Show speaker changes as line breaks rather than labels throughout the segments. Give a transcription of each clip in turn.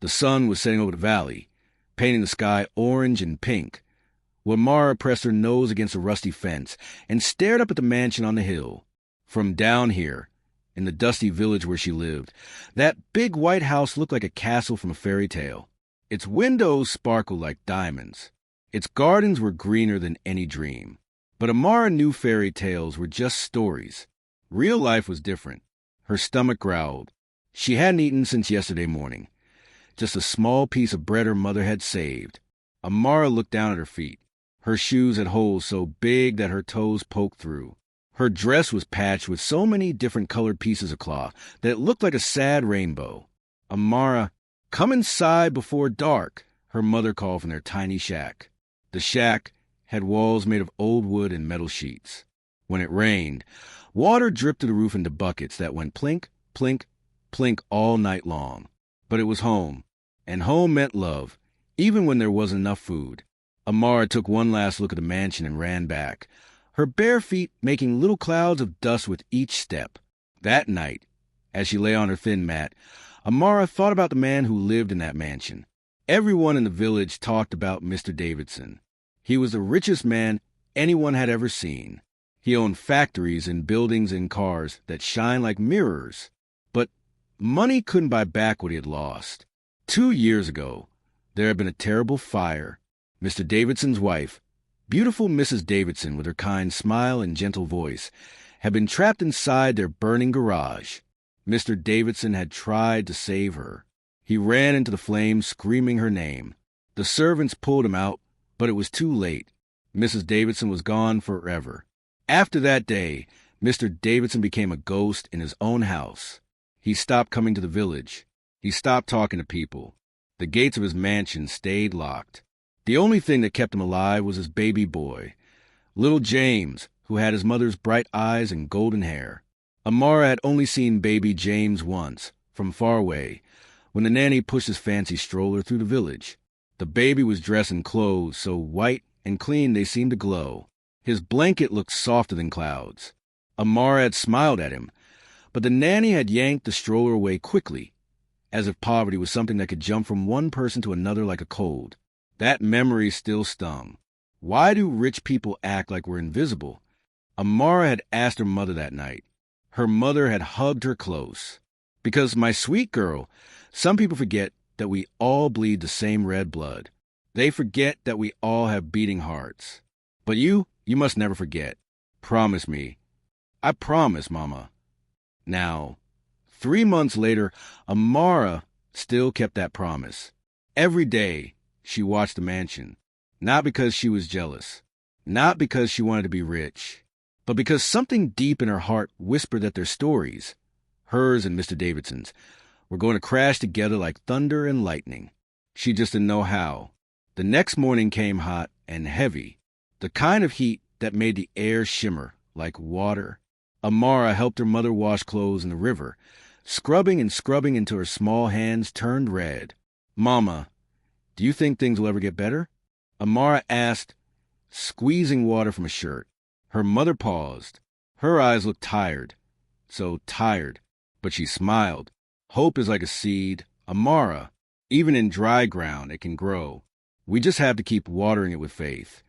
The sun was setting over the valley, painting the sky orange and pink. Amara pressed her nose against a rusty fence and stared up at the mansion on the hill. From down here, in the dusty village where she lived, that big white house looked like a castle from a fairy tale. Its windows sparkled like diamonds. Its gardens were greener than any dream. But Amara knew fairy tales were just stories. Real life was different. Her stomach growled. She hadn't eaten since yesterday morning. Just a small piece of bread her mother had saved. Amara looked down at her feet. Her shoes had holes so big that her toes poked through. Her dress was patched with so many different colored pieces of cloth that it looked like a sad rainbow. Amara, come inside before dark, her mother called from their tiny shack. The shack had walls made of old wood and metal sheets. When it rained, water dripped through the roof into buckets that went plink, plink, plink all night long. But it was home, and home meant love, even when there wasn't enough food. Amara took one last look at the mansion and ran back, her bare feet making little clouds of dust with each step. That night, as she lay on her thin mat, Amara thought about the man who lived in that mansion. Everyone in the village talked about Mr. Davidson. He was the richest man anyone had ever seen. He owned factories and buildings and cars that shine like mirrors. But money couldn't buy back what he had lost. 2 years ago, there had been a terrible fire. Mr. Davidson's wife, beautiful Mrs. Davidson with her kind smile and gentle voice, had been trapped inside their burning garage. Mr. Davidson had tried to save her. He ran into the flames screaming her name. The servants pulled him out, but it was too late. Mrs. Davidson was gone forever. After that day, Mr. Davidson became a ghost in his own house. He stopped coming to the village. He stopped talking to people. The gates of his mansion stayed locked. The only thing that kept him alive was his baby boy, little James, who had his mother's bright eyes and golden hair. Amara had only seen baby James once, from far away, when the nanny pushed his fancy stroller through the village. The baby was dressed in clothes so white and clean they seemed to glow. His blanket looked softer than clouds. Amara had smiled at him, but the nanny had yanked the stroller away quickly, as if poverty was something that could jump from one person to another like a cold. That memory still stung. Why do rich people act like we're invisible? Amara had asked her mother that night. Her mother had hugged her close. Because, my sweet girl, some people forget that we all bleed the same red blood. They forget that we all have beating hearts. But you must never forget. Promise me. I promise, Mama. Now, 3 months later, Amara still kept that promise. Every day, she watched the mansion, not because she was jealous, not because she wanted to be rich, but because something deep in her heart whispered that their stories, hers and Mr. Davidson's, were going to crash together like thunder and lightning. She just didn't know how. The next morning came hot and heavy, the kind of heat that made the air shimmer like water. Amara helped her mother wash clothes in the river, scrubbing and scrubbing until her small hands turned red. Mama, do you think things will ever get better? Amara asked, squeezing water from a shirt. Her mother paused. Her eyes looked tired. So tired. But she smiled. Hope is like a seed. Amara, even in dry ground, it can grow. We just have to keep watering it with faith.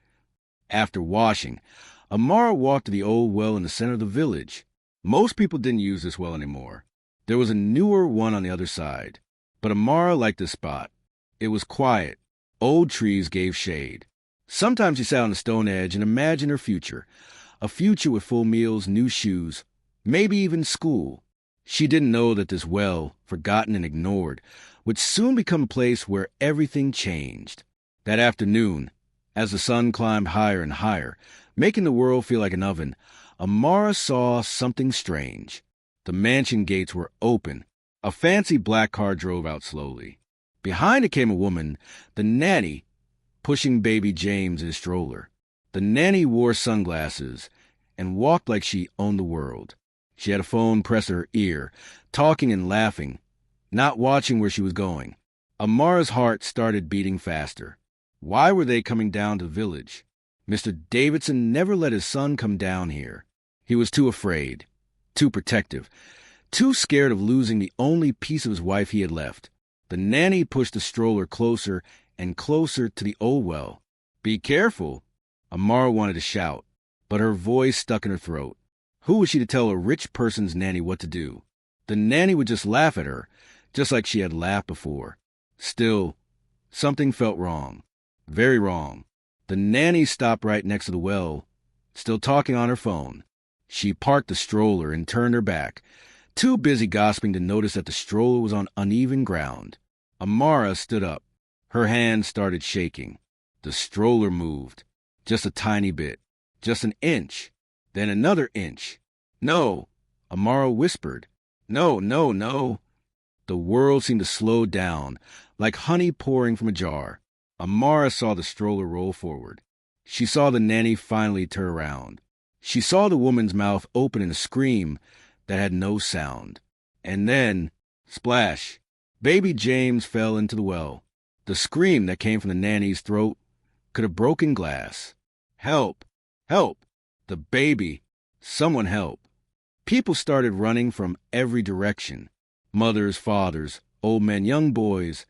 After washing, Amara walked to the old well in the center of the village. Most people didn't use this well anymore. There was a newer one on the other side. But Amara liked this spot. It was quiet. Old trees gave shade. Sometimes she sat on the stone edge and imagined her future. A future with full meals, new shoes, maybe even school. She didn't know that this well, forgotten and ignored, would soon become a place where everything changed. That afternoon, as the sun climbed higher and higher, making the world feel like an oven, Amara saw something strange. The mansion gates were open. A fancy black car drove out slowly. Behind it came a woman, the nanny, pushing baby James in his stroller. The nanny wore sunglasses and walked like she owned the world. She had a phone pressed to her ear, talking and laughing, not watching where she was going. Amara's heart started beating faster. Why were they coming down to the village? Mr. Davidson never let his son come down here. He was too afraid, too protective, too scared of losing the only piece of his wife he had left. The nanny pushed the stroller closer and closer to the old well. "Be careful!" Amara wanted to shout, but her voice stuck in her throat. Who was she to tell a rich person's nanny what to do? The nanny would just laugh at her, just like she had laughed before. Still, something felt wrong. Very wrong. The nanny stopped right next to the well, still talking on her phone. She parked the stroller and turned her back, too busy gossiping to notice that the stroller was on uneven ground. Amara stood up. Her hands started shaking. The stroller moved. Just a tiny bit. Just an inch. Then another inch. "No," Amara whispered. "No, no, no." The world seemed to slow down, like honey pouring from a jar. Amara saw the stroller roll forward. She saw the nanny finally turn around. She saw the woman's mouth open in a scream that had no sound. And then, splash, baby James fell into the well. The scream that came from the nanny's throat could have broken glass. "Help! Help! The baby! Someone help!" People started running from every direction. Mothers, fathers, old men, young boys.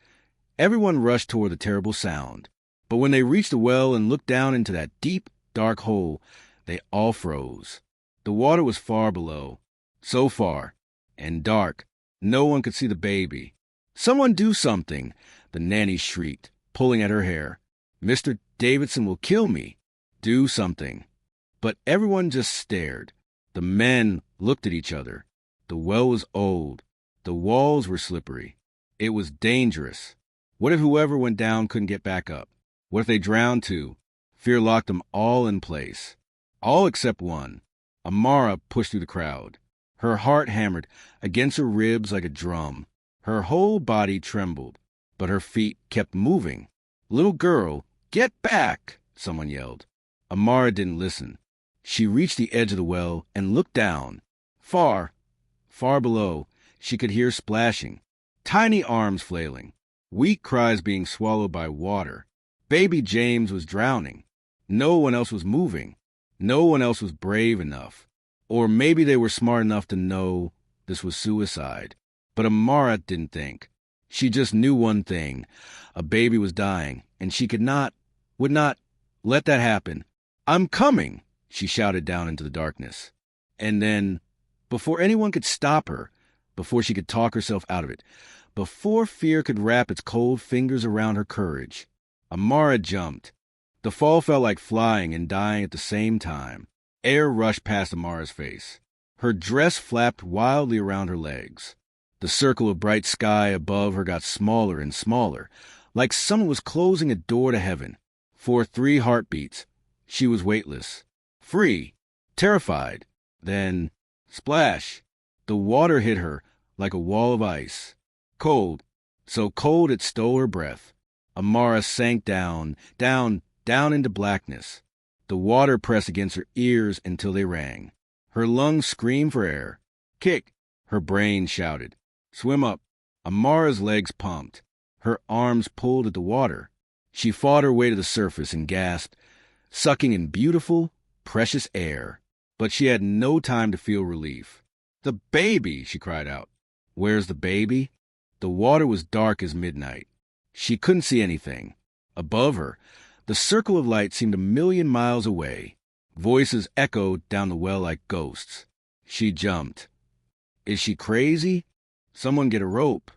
Everyone rushed toward the terrible sound. But when they reached the well and looked down into that deep, dark hole, they all froze. The water was far below. So far. And dark. No one could see the baby. "Someone do something!" the nanny shrieked, pulling at her hair. "Mr. Davidson will kill me. Do something." But everyone just stared. The men looked at each other. The well was old. The walls were slippery. It was dangerous. What if whoever went down couldn't get back up? What if they drowned too? Fear locked them all in place. All except one. Amara pushed through the crowd. Her heart hammered against her ribs like a drum. Her whole body trembled, but her feet kept moving. "Little girl, get back!" someone yelled. Amara didn't listen. She reached the edge of the well and looked down. Far, far below, she could hear splashing, tiny arms flailing, weak cries being swallowed by water. Baby James was drowning. No one else was moving. No one else was brave enough. Or maybe they were smart enough to know this was suicide. But Amara didn't think. She just knew one thing. A baby was dying, and she would not let that happen. "I'm coming!" she shouted down into the darkness. And then, before anyone could stop her, before she could talk herself out of it, before fear could wrap its cold fingers around her courage, Amara jumped. The fall felt like flying and dying at the same time. Air rushed past Amara's face. Her dress flapped wildly around her legs. The circle of bright sky above her got smaller and smaller, like someone was closing a door to heaven. For 3 heartbeats, she was weightless, free, terrified. Then, splash! The water hit her like a wall of ice. Cold, so cold it stole her breath. Amara sank down, down, down into blackness. The water pressed against her ears until they rang. Her lungs screamed for air. "Kick!" her brain shouted. "Swim up!" Amara's legs pumped. Her arms pulled at the water. She fought her way to the surface and gasped, sucking in beautiful, precious air. But she had no time to feel relief. "The baby!" she cried out. Where's the baby? The water was dark as midnight. She couldn't see anything. Above her, the circle of light seemed 1,000,000 miles away. Voices echoed down the well like ghosts. She jumped. Is she crazy? Someone get a rope.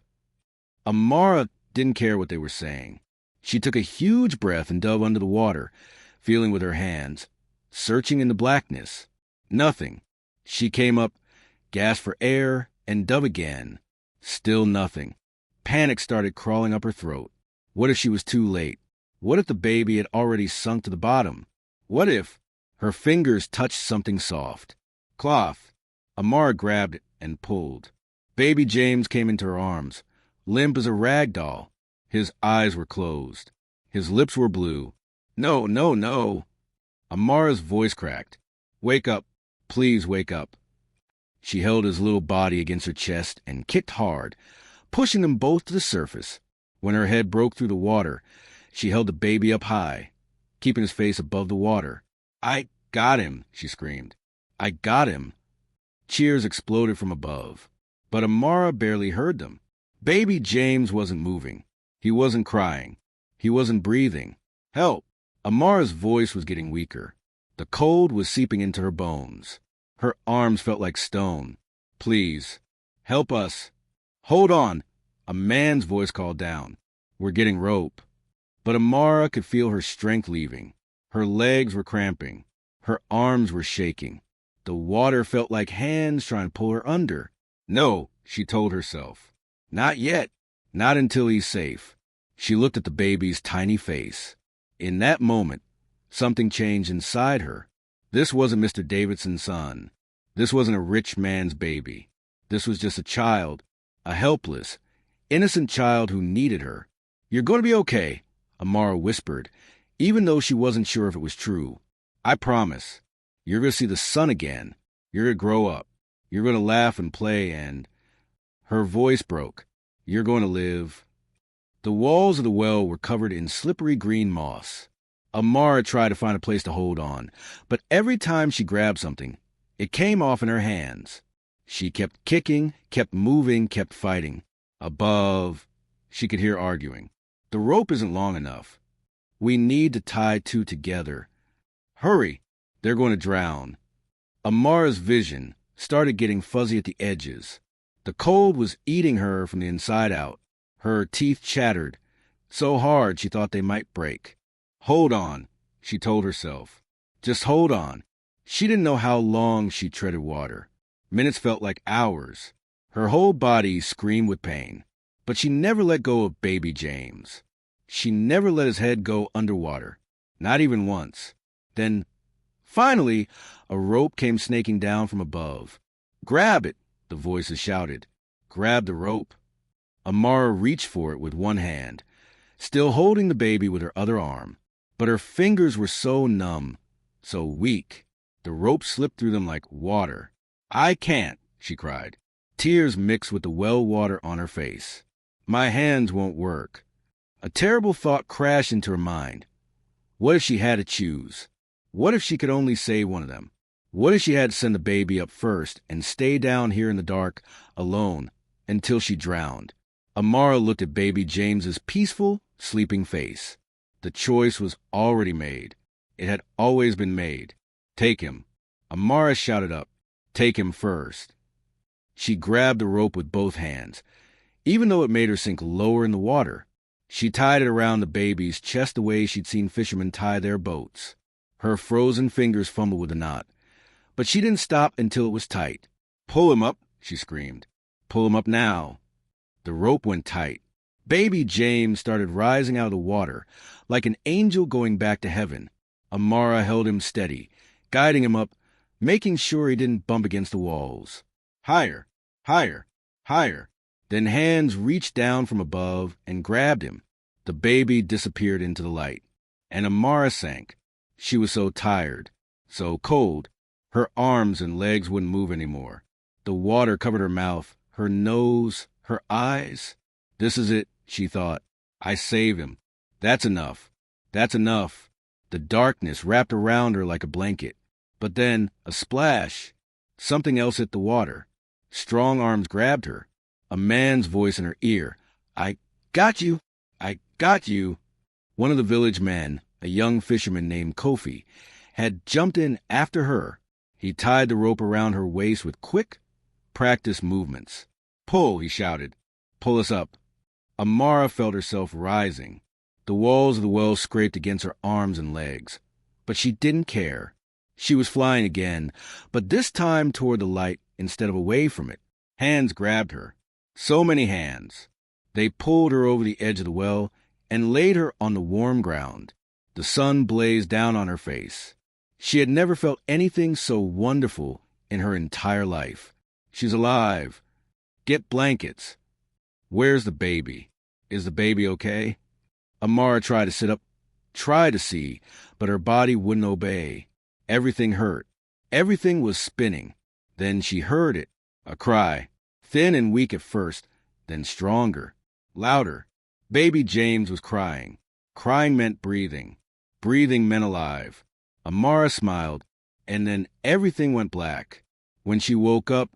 Amara didn't care what they were saying. She took a huge breath and dove under the water, feeling with her hands, searching in the blackness. Nothing. She came up, gasped for air, and dove again. Still nothing. Panic started crawling up her throat. What if she was too late? What if the baby had already sunk to the bottom? What if her fingers touched something soft? Cloth. Amara grabbed it and pulled. Baby James came into her arms, limp as a rag doll. His eyes were closed. His lips were blue. No, no, no. Amara's voice cracked. Wake up. Please wake up. She held his little body against her chest and kicked hard, pushing them both to the surface. When her head broke through the water, she held the baby up high, keeping his face above the water. I got him, she screamed. I got him. Cheers exploded from above, but Amara barely heard them. Baby James wasn't moving. He wasn't crying. He wasn't breathing. Help! Amara's voice was getting weaker. The cold was seeping into her bones. Her arms felt like stone. Please, help us. Hold on. A man's voice called down. We're getting rope. But Amara could feel her strength leaving. Her legs were cramping. Her arms were shaking. The water felt like hands trying to pull her under. No, she told herself. Not yet. Not until he's safe. She looked at the baby's tiny face. In that moment, something changed inside her. This wasn't Mr. Davidson's son. This wasn't a rich man's baby. This was just a child, a helpless, innocent child who needed her. You're going to be okay, Amara whispered, even though she wasn't sure if it was true. I promise. You're going to see the sun again. You're going to grow up. You're going to laugh and play and... Her voice broke. You're going to live. The walls of the well were covered in slippery green moss. Amara tried to find a place to hold on, but every time she grabbed something, it came off in her hands. She kept kicking, kept moving, kept fighting. Above, she could hear arguing. The rope isn't long enough. We need to tie two together. Hurry, they're going to drown. Amara's vision started getting fuzzy at the edges. The cold was eating her from the inside out. Her teeth chattered, so hard she thought they might break. Hold on, she told herself. Just hold on. She didn't know how long she treaded water. Minutes felt like hours. Her whole body screamed with pain. But she never let go of baby James. She never let his head go underwater, not even once. Then, finally, a rope came snaking down from above. Grab it, the voices shouted. Grab the rope. Amara reached for it with one hand, still holding the baby with her other arm. But her fingers were so numb, so weak. The rope slipped through them like water. I can't, she cried. Tears mixed with the well water on her face. My hands won't work. A terrible thought crashed into her mind. What if she had to choose? What if she could only save one of them? What if she had to send the baby up first and stay down here in the dark, alone, until she drowned? Amara looked at baby James's peaceful, sleeping face. The choice was already made. It had always been made. Take him. Amara shouted up. Take him first. She grabbed the rope with both hands, even though it made her sink lower in the water. She tied it around the baby's chest the way she'd seen fishermen tie their boats. Her frozen fingers fumbled with the knot, but she didn't stop until it was tight. Pull him up, she screamed. Pull him up now. The rope went tight. Baby James started rising out of the water, like an angel going back to heaven. Amara held him steady, guiding him up, making sure he didn't bump against the walls. Higher, higher, higher. Then hands reached down from above and grabbed him. The baby disappeared into the light, and Amara sank. She was so tired, so cold, her arms and legs wouldn't move anymore. The water covered her mouth, her nose, her eyes. This is it, she thought. I save him. That's enough. That's enough. The darkness wrapped around her like a blanket. But then, a splash. Something else hit the water. Strong arms grabbed her. A man's voice in her ear. I got you. I got you. One of the village men, a young fisherman named Kofi, had jumped in after her. He tied the rope around her waist with quick, practiced movements. Pull, he shouted. Pull us up. Amara felt herself rising. The walls of the well scraped against her arms and legs. But she didn't care. She was flying again, but this time toward the light instead of away from it. Hands grabbed her. So many hands. They pulled her over the edge of the well and laid her on the warm ground. The sun blazed down on her face. She had never felt anything so wonderful in her entire life. She's alive. Get blankets. Where's the baby? Is the baby okay? Amara tried to sit up, tried to see, but her body wouldn't obey. Everything hurt. Everything was spinning. Then she heard it, a cry, thin and weak at first, then stronger, louder. Baby James was crying. Crying meant breathing. Breathing meant alive. Amara smiled, and then everything went black. When she woke up,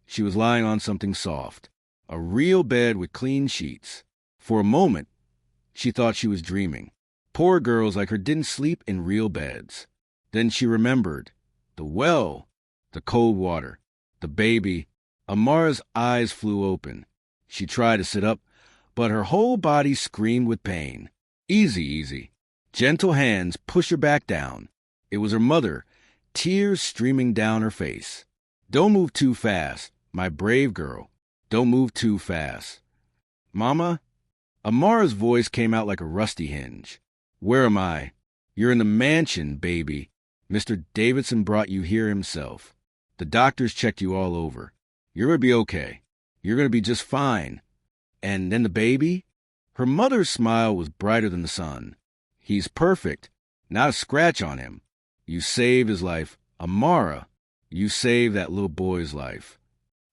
she was lying on something soft. A real bed with clean sheets. For a moment, she thought she was dreaming. Poor girls like her didn't sleep in real beds. Then she remembered. The well, the cold water, the baby. Amara's eyes flew open. She tried to sit up, but her whole body screamed with pain. Easy, easy. Gentle hands pushed her back down. It was her mother, tears streaming down her face. Don't move too fast, my brave girl. Don't move too fast. Mama? Amara's voice came out like a rusty hinge. Where am I? You're in the mansion, baby. Mr. Davidson brought you here himself. The doctors checked you all over. You're going to be okay. You're going to be just fine. And then the baby? Her mother's smile was brighter than the sun. He's perfect. Not a scratch on him. You saved his life. Amara, you saved that little boy's life.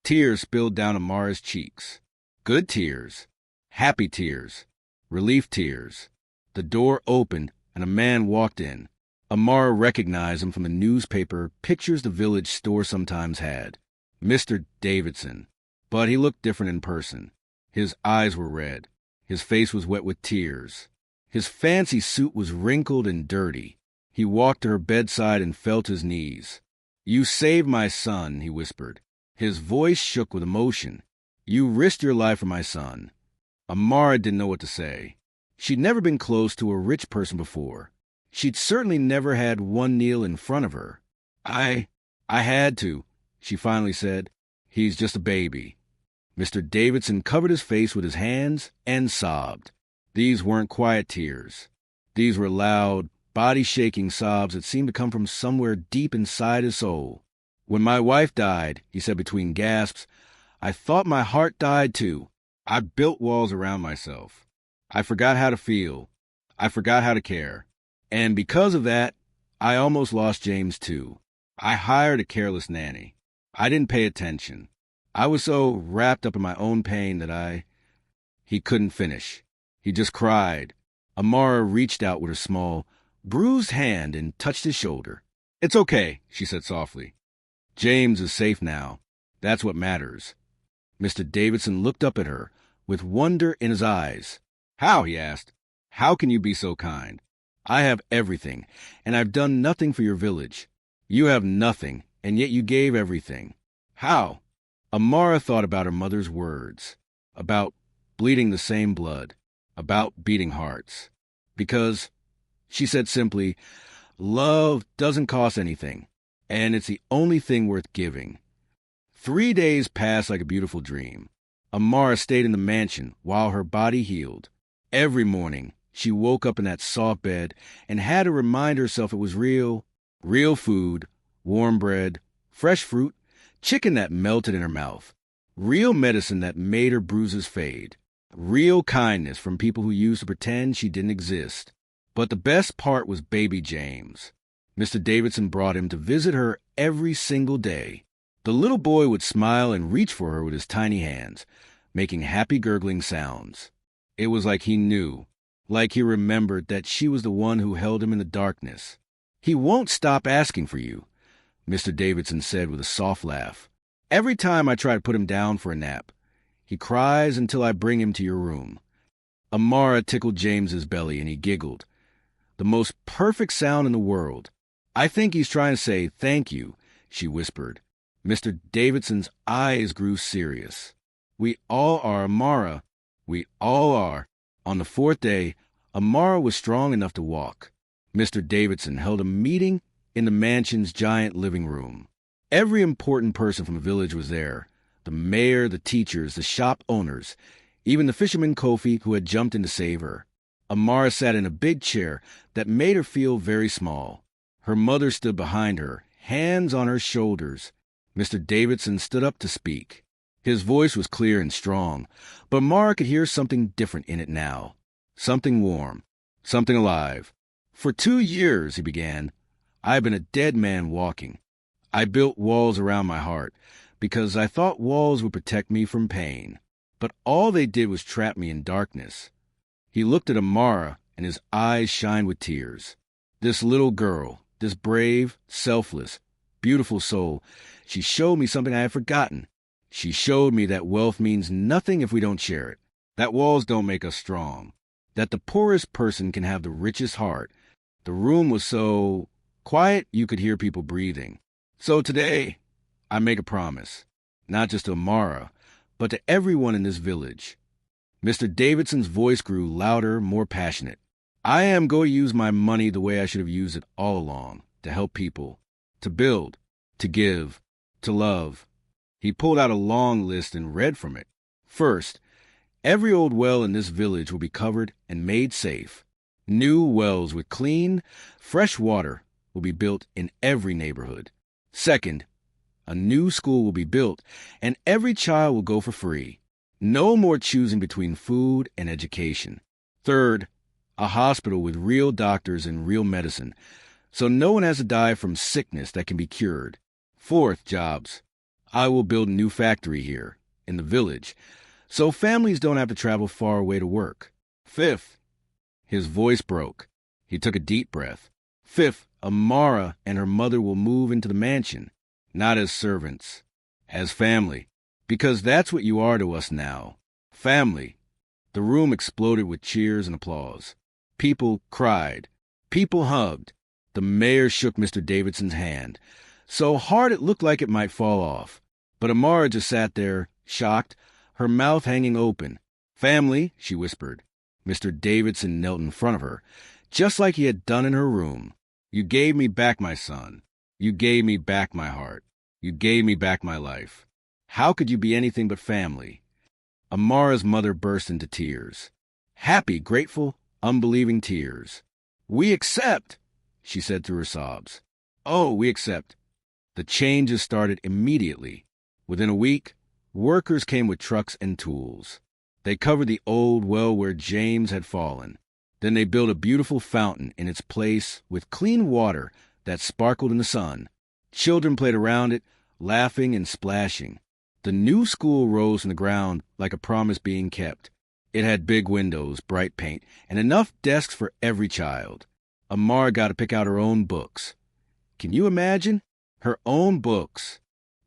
Tears spilled down Amara's cheeks. Good tears. Happy tears. Relief tears. The door opened and a man walked in. Amara recognized him from the newspaper pictures the village store sometimes had. Mr. Davidson. But he looked different in person. His eyes were red. His face was wet with tears. His fancy suit was wrinkled and dirty. He walked to her bedside and fell to his knees. You saved my son, he whispered. His voice shook with emotion. You risked your life for my son. Amara didn't know what to say. She'd never been close to a rich person before. She'd certainly never had one kneel in front of her. I had to, she finally said. He's just a baby. Mr. Davidson covered his face with his hands and sobbed. These weren't quiet tears. These were loud, body-shaking sobs that seemed to come from somewhere deep inside his soul. When my wife died, he said between gasps, I thought my heart died too. I built walls around myself. I forgot how to feel. I forgot how to care. And because of that, I almost lost James too. I hired a careless nanny. I didn't pay attention. I was so wrapped up in my own pain that He couldn't finish. He just cried. Amara reached out with her small, bruised hand and touched his shoulder. It's okay, she said softly. James is safe now. That's what matters. Mr. Davidson looked up at her with wonder in his eyes. How? He asked. How can you be so kind? I have everything, and I've done nothing for your village. You have nothing, and yet you gave everything. How? Amara thought about her mother's words, about bleeding the same blood, about beating hearts. Because, she said simply, love doesn't cost anything, and it's the only thing worth giving. 3 days passed like a beautiful dream. Amara stayed in the mansion while her body healed. Every morning, she woke up in that soft bed and had to remind herself it was real food, warm bread, fresh fruit, chicken that melted in her mouth, real medicine that made her bruises fade, real kindness from people who used to pretend she didn't exist. But the best part was baby James. Mr. Davidson brought him to visit her every single day. The little boy would smile and reach for her with his tiny hands, making happy gurgling sounds. It was like he knew, like he remembered that she was the one who held him in the darkness. He won't stop asking for you, Mr. Davidson said with a soft laugh. Every time I try to put him down for a nap, he cries until I bring him to your room. Amara tickled James's belly and he giggled. The most perfect sound in the world. I think he's trying to say thank you, she whispered. Mr. Davidson's eyes grew serious. We all are, Amara. We all are. On the 4th day, Amara was strong enough to walk. Mr. Davidson held a meeting in the mansion's giant living room. Every important person from the village was there. The mayor, the teachers, the shop owners, even the fisherman Kofi who had jumped in to save her. Amara sat in a big chair that made her feel very small. Her mother stood behind her, hands on her shoulders. Mr. Davidson stood up to speak. His voice was clear and strong, but Amara could hear something different in it now. Something warm, something alive. For 2 years, he began, I have been a dead man walking. I built walls around my heart because I thought walls would protect me from pain. But all they did was trap me in darkness. He looked at Amara, and his eyes shined with tears. This little girl, this brave, selfless, beautiful soul, she showed me something I had forgotten. She showed me that wealth means nothing if we don't share it, that walls don't make us strong, that the poorest person can have the richest heart. The room was so quiet you could hear people breathing. So today, I make a promise, not just to Amara, but to everyone in this village. Mr. Davidson's voice grew louder, more passionate. I am going to use my money the way I should have used it all along, to help people, to build, to give, to love. He pulled out a long list and read from it. First, every old well in this village will be covered and made safe. New wells with clean, fresh water will be built in every neighborhood. Second, a new school will be built, and every child will go for free. No more choosing between food and education. Third, a hospital with real doctors and real medicine, so no one has to die from sickness that can be cured. Fourth, jobs. I will build a new factory here, in the village, so families don't have to travel far away to work. Fifth, his voice broke. He took a deep breath. Fifth, Amara and her mother will move into the mansion, not as servants, as family, because that's what you are to us now. Family. The room exploded with cheers and applause. People cried. People hugged. The mayor shook Mr. Davidson's hand, so hard it looked like it might fall off. But Amara just sat there, shocked, her mouth hanging open. Family, she whispered. Mr. Davidson knelt in front of her, just like he had done in her room. You gave me back my son. You gave me back my heart. You gave me back my life. How could you be anything but family? Amara's mother burst into tears. Happy, grateful, unbelieving tears. We accept, she said through her sobs. Oh, we accept. The changes started immediately. Within a week, workers came with trucks and tools. They covered the old well where James had fallen. Then they built a beautiful fountain in its place with clean water that sparkled in the sun. Children played around it, laughing and splashing. The new school rose from the ground like a promise being kept. It had big windows, bright paint, and enough desks for every child. Amara got to pick out her own books. Can you imagine? Her own books.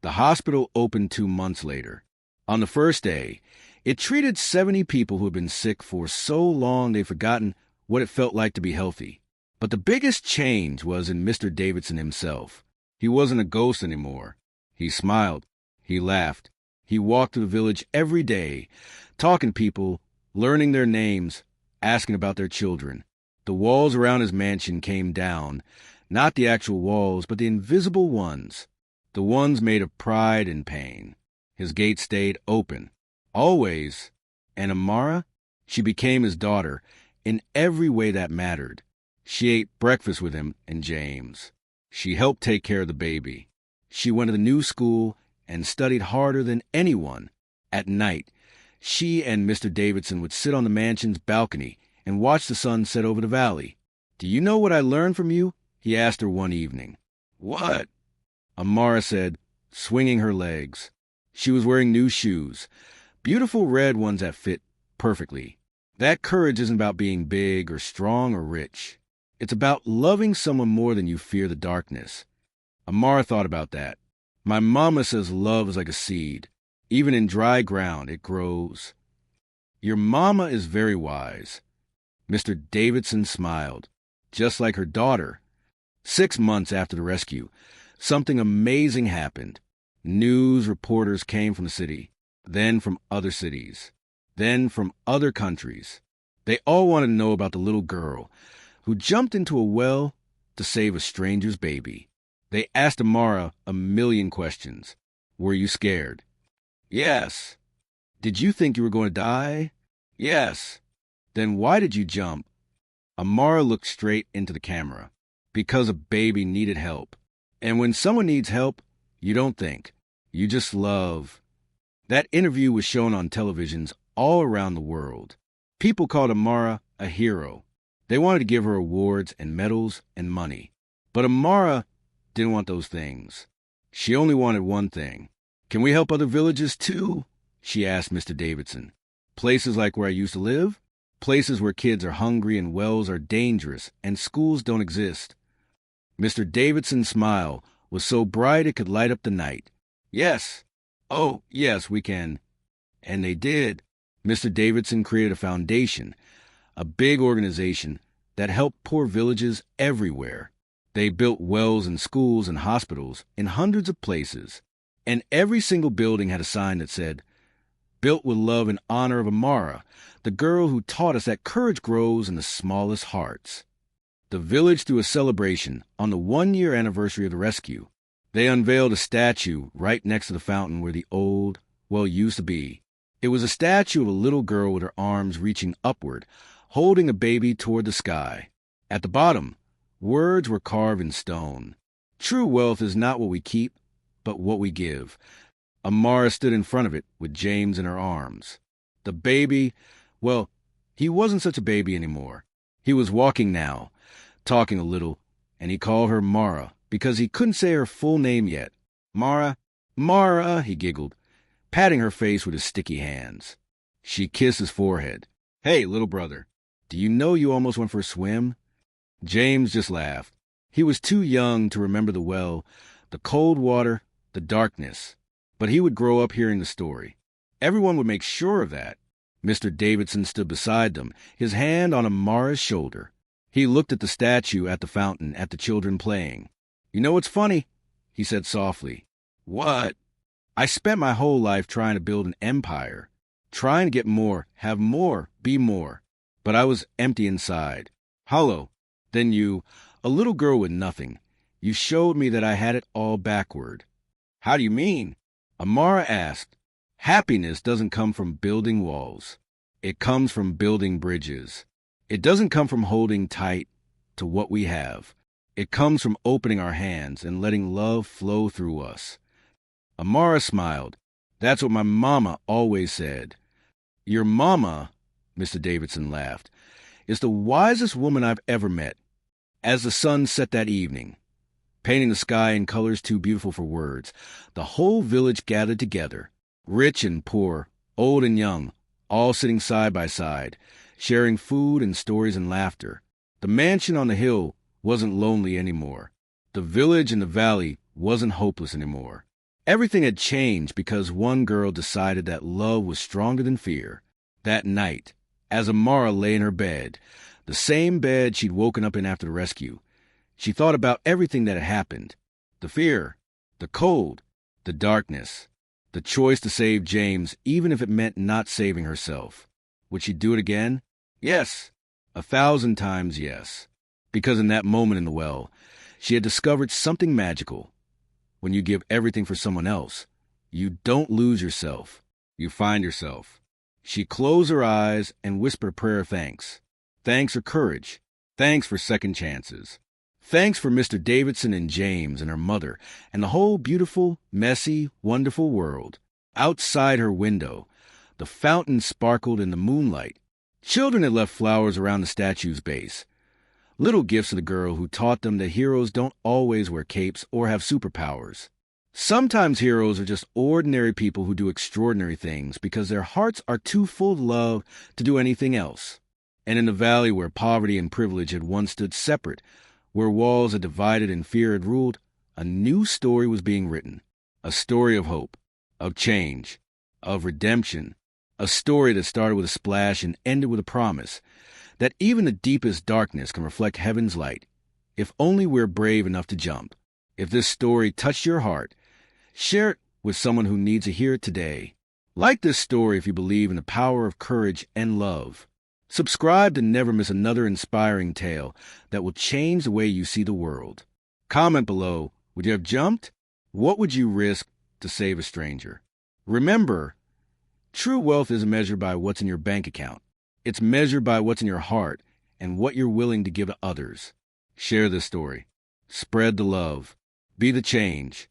The hospital opened 2 months later. On the first day, it treated 70 people who had been sick for so long they'd forgotten what it felt like to be healthy. But the biggest change was in Mr. Davidson himself. He wasn't a ghost anymore. He smiled. He laughed. He walked through the village every day, talking to people, learning their names, asking about their children. The walls around his mansion came down, not the actual walls, but the invisible ones, the ones made of pride and pain. His gate stayed open, always, and Amara, she became his daughter in every way that mattered. She ate breakfast with him and James. She helped take care of the baby. She went to the new school and studied harder than anyone. At night, she and Mr. Davidson would sit on the mansion's balcony and watch the sun set over the valley. Do you know what I learned from you? He asked her one evening. What? Amara said, swinging her legs. She was wearing new shoes, beautiful red ones that fit perfectly. That courage isn't about being big or strong or rich. It's about loving someone more than you fear the darkness. Amara thought about that. My mama says love is like a seed. Even in dry ground, it grows. Your mama is very wise. Mr. Davidson smiled, just like her daughter. 6 months after the rescue, something amazing happened. News reporters came from the city, then from other cities, then from other countries. They all wanted to know about the little girl who jumped into a well to save a stranger's baby. They asked Amara a million questions. Were you scared? Yes. Did you think you were going to die? Yes. Then why did you jump? Amara looked straight into the camera. Because a baby needed help. And when someone needs help, you don't think. You just love. That interview was shown on televisions all around the world. People called Amara a hero. They wanted to give her awards and medals and money. But Amara didn't want those things. She only wanted one thing. Can we help other villages too? She asked Mr. Davidson. Places like where I used to live? Places where kids are hungry and wells are dangerous and schools don't exist. Mr. Davidson's smile was so bright it could light up the night. Yes, Oh, yes, we can. And they did. Mr. Davidson created a foundation, a big organization that helped poor villages everywhere. They built wells and schools and hospitals in hundreds of places, and every single building had a sign that said, "Built with love and honor of Amara, the girl who taught us that courage grows in the smallest hearts." The village threw a celebration on the 1-year anniversary of the rescue. They unveiled a statue right next to the fountain where the old well used to be. It was a statue of a little girl with her arms reaching upward, holding a baby toward the sky. At the bottom, words were carved in stone. "True wealth is not what we keep, but what we give." Amara stood in front of it with James in her arms. The baby, well, he wasn't such a baby anymore. He was walking now, talking a little, and he called her Mara because he couldn't say her full name yet. "Mara, Mara," he giggled, patting her face with his sticky hands. She kissed his forehead. "Hey, little brother, do you know you almost went for a swim?" James just laughed. He was too young to remember the well, the cold water, the darkness. But he would grow up hearing the story. Everyone would make sure of that. Mr. Davidson stood beside them, his hand on Amara's shoulder. He looked at the statue at the fountain, at the children playing. "You know what's funny?" he said softly. "What?" "I spent my whole life trying to build an empire, trying to get more, have more, be more. But I was empty inside, hollow. Then you, a little girl with nothing, you showed me that I had it all backward." "How do you mean?" Amara asked. "Happiness doesn't come from building walls. It comes from building bridges. It doesn't come from holding tight to what we have. It comes from opening our hands and letting love flow through us." Amara smiled. "That's what my mama always said." "Your mama," Mr. Davidson laughed, "is the wisest woman I've ever met." As the sun set that evening, painting the sky in colors too beautiful for words, the whole village gathered together, rich and poor, old and young, all sitting side by side, sharing food and stories and laughter. The mansion on the hill wasn't lonely anymore. The village in the valley wasn't hopeless anymore. Everything had changed because one girl decided that love was stronger than fear. That night, as Amara lay in her bed, the same bed she'd woken up in after the rescue, she thought about everything that had happened. The fear, the cold, the darkness, the choice to save James even if it meant not saving herself. Would she do it again? Yes. 1,000 times yes. Because in that moment in the well, she had discovered something magical. When you give everything for someone else, you don't lose yourself. You find yourself. She closed her eyes and whispered a prayer of thanks. Thanks for courage. Thanks for second chances. Thanks for Mr. Davidson and James and her mother and the whole beautiful, messy, wonderful world. Outside her window, the fountain sparkled in the moonlight. Children had left flowers around the statue's base. Little gifts to the girl who taught them that heroes don't always wear capes or have superpowers. Sometimes heroes are just ordinary people who do extraordinary things because their hearts are too full of love to do anything else. And in the valley where poverty and privilege had once stood separate, where walls had divided and fear had ruled, a new story was being written. A story of hope, of change, of redemption. A story that started with a splash and ended with a promise that even the deepest darkness can reflect heaven's light, if only we're brave enough to jump. If this story touched your heart, share it with someone who needs to hear it today. Like this story if you believe in the power of courage and love. Subscribe to never miss another inspiring tale that will change the way you see the world. Comment below, would you have jumped? What would you risk to save a stranger? Remember, true wealth isn't measured by what's in your bank account. It's measured by what's in your heart and what you're willing to give to others. Share this story. Spread the love. Be the change.